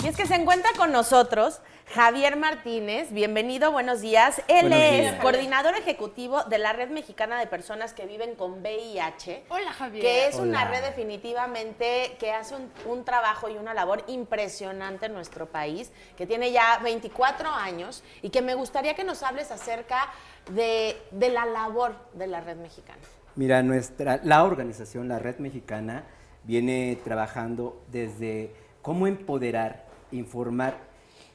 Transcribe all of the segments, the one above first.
Y es que se encuentra con nosotros Javier Martínez. Bienvenido, buenos días. Él Buenos es días. coordinador ejecutivo de la Red Mexicana de Personas que Viven con VIH. Hola, Javier. Que es una Hola. red definitivamente que hace un trabajo y una labor impresionante en nuestro país, que tiene ya 24 años y que me gustaría que nos hables acerca de la labor de la Red Mexicana. Mira, la organización, la Red Mexicana, viene trabajando desde cómo empoderar, informar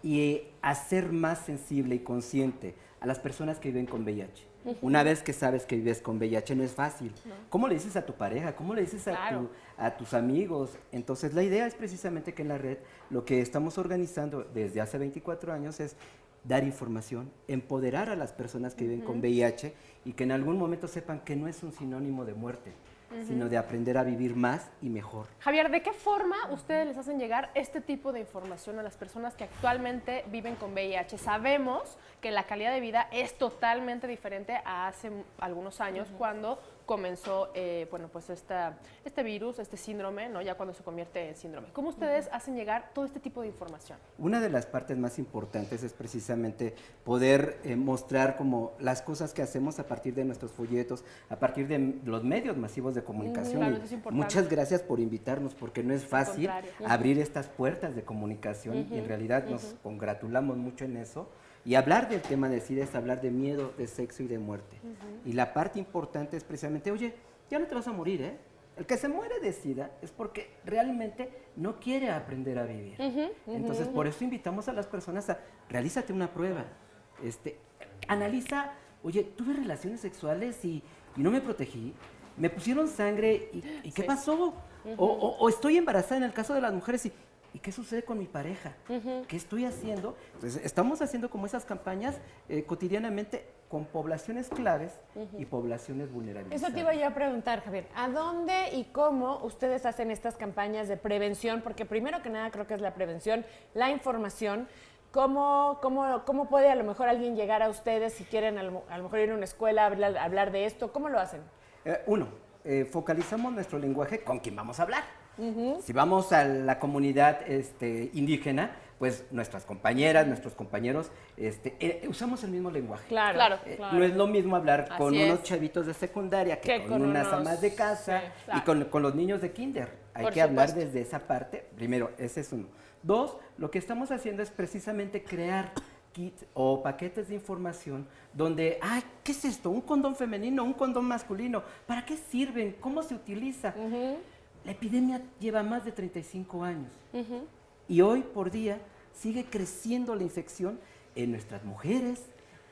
y hacer más sensible y consciente a las personas que viven con VIH. Una vez que sabes que vives con VIH no es fácil. ¿Cómo le dices a tu pareja? ¿Cómo le dices a tus amigos? Entonces la idea es precisamente que en la red lo que estamos organizando desde hace 24 años es dar información, empoderar a las personas que viven con VIH y que en algún momento sepan que no es un sinónimo de muerte, sino de aprender a vivir más y mejor. Javier, ¿de qué forma ustedes les hacen llegar este tipo de información a las personas que actualmente viven con VIH? Sabemos que la calidad de vida es totalmente diferente a hace algunos años cuando comenzó bueno, pues este virus, este síndrome, ¿no? Ya cuando se convierte en síndrome. ¿Cómo ustedes hacen llegar todo este tipo de información? Una de las partes más importantes es precisamente poder mostrar como las cosas que hacemos a partir de nuestros folletos, a partir de los medios masivos de comunicación. Claro, eso es importante. Muchas gracias por invitarnos, porque no es fácil abrir estas puertas de comunicación y en realidad nos congratulamos mucho en eso. Y hablar del tema de SIDA es hablar de miedo, de sexo y de muerte. Y la parte importante es precisamente, oye, ya no te vas a morir, ¿eh? El que se muere de SIDA es porque realmente no quiere aprender a vivir. Entonces, por eso invitamos a las personas a, realízate una prueba. Analiza, oye, tuve relaciones sexuales y no me protegí, me pusieron sangre y ¿qué pasó? O estoy embarazada en el caso de las mujeres ¿y qué sucede con mi pareja? ¿Qué estoy haciendo? Entonces, estamos haciendo como esas campañas cotidianamente con poblaciones claves y poblaciones vulnerables. Eso te iba yo a preguntar, Javier. ¿A dónde y cómo ustedes hacen estas campañas de prevención? Porque primero que nada creo que es la prevención, la información. ¿Cómo puede a lo mejor alguien llegar a ustedes si quieren a lo mejor ir a una escuela a hablar de esto? ¿Cómo lo hacen? Focalizamos nuestro lenguaje con quien vamos a hablar. Si vamos a la comunidad indígena, pues nuestras compañeras, nuestros compañeros, usamos el mismo lenguaje. Claro. No es lo mismo hablar con Así unos es. chavitos de secundaria que con unas unos- amas de casa sí, claro. y con los niños de kinder. Hay Por que hablar supuesto. desde esa parte. Primero, ese es uno. Dos, lo que estamos haciendo es precisamente crear kits o paquetes de información donde, ¿qué es esto? ¿Un condón femenino? ¿Un condón masculino? ¿Para qué sirven? ¿Cómo se utiliza? La epidemia lleva más de 35 años y hoy por día sigue creciendo la infección en nuestras mujeres,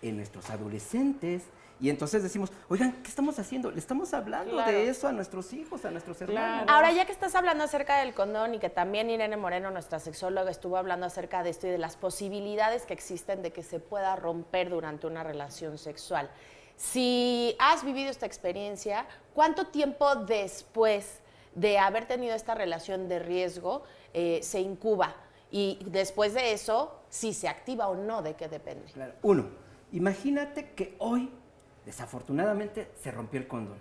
en nuestros adolescentes. Y entonces decimos, oigan, ¿qué estamos haciendo? Le estamos hablando de eso a nuestros hijos, a nuestros hermanos. Ahora, ya que estás hablando acerca del condón y que también Irene Moreno, nuestra sexóloga, estuvo hablando acerca de esto y de las posibilidades que existen de que se pueda romper durante una relación sexual. Si has vivido esta experiencia, ¿cuánto tiempo después de haber tenido esta relación de riesgo se incuba? Y después de eso, si se activa o no, ¿de qué depende? Claro. Uno, imagínate que hoy, desafortunadamente, se rompió el condón.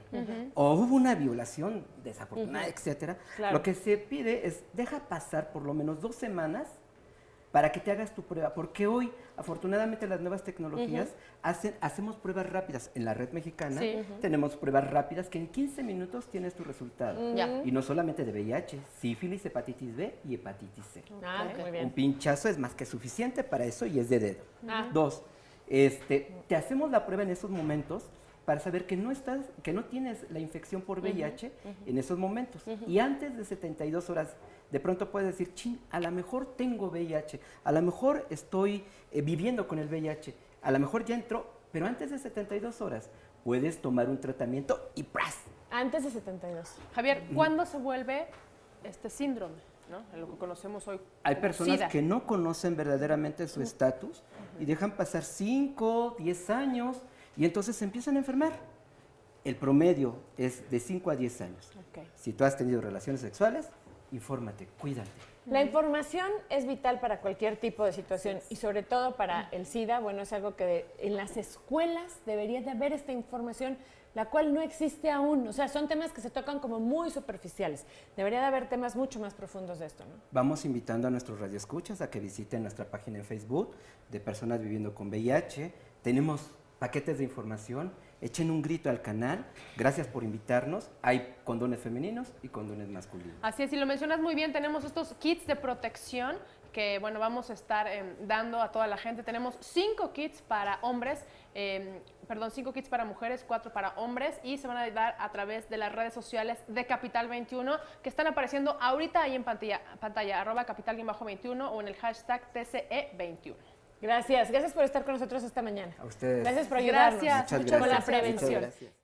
O hubo una violación desafortunada, etcétera. Claro. Lo que se pide es, deja pasar por lo menos 2 semanas para que te hagas tu prueba. Porque hoy, afortunadamente, las nuevas tecnologías hacemos pruebas rápidas. En la Red Mexicana tenemos pruebas rápidas que en 15 minutos tienes tu resultado. Ya. Y no solamente de VIH, sífilis, hepatitis B y hepatitis C. Muy Un bien. pinchazo es más que suficiente para eso y es de dedo. Dos, te hacemos la prueba en esos momentos para saber que no tienes la infección por VIH en esos momentos. Y antes de 72 horas, de pronto puedes decir, chin, a lo mejor tengo VIH, a lo mejor estoy viviendo con el VIH, a lo mejor ya entró, pero antes de 72 horas puedes tomar un tratamiento y ¡pras! Antes de 72. Javier, ¿cuándo se vuelve este síndrome, ¿no? Lo que conocemos hoy Hay como personas SIDA. que no conocen verdaderamente su estatus y dejan pasar 5, 10 años y entonces se empiezan a enfermar. El promedio es de 5 a 10 años. Ok. Si tú has tenido relaciones sexuales, infórmate, cuídate. La información es vital para cualquier tipo de situación y sobre todo para el SIDA. Bueno, es algo que en las escuelas debería de haber esta información, la cual no existe aún. O sea, son temas que se tocan como muy superficiales. Debería de haber temas mucho más profundos de esto, ¿no? Vamos invitando a nuestros radioescuchas a que visiten nuestra página en Facebook de Personas Viviendo con VIH. Tenemos paquetes de información. Echen un grito al canal. Gracias por invitarnos. Hay condones femeninos y condones masculinos. Así es, y lo mencionas muy bien, tenemos estos kits de protección que, bueno, vamos a estar dando a toda la gente. Tenemos 5 kits para hombres, 5 kits para mujeres, 4 para hombres, y se van a dar a través de las redes sociales de Capital 21, que están apareciendo ahorita ahí en pantalla @capital-21 o en el hashtag TCE21. Gracias por estar con nosotros esta mañana. A ustedes. Gracias por ayudarnos. Gracias. Muchas gracias. Con la prevención. Muchas gracias.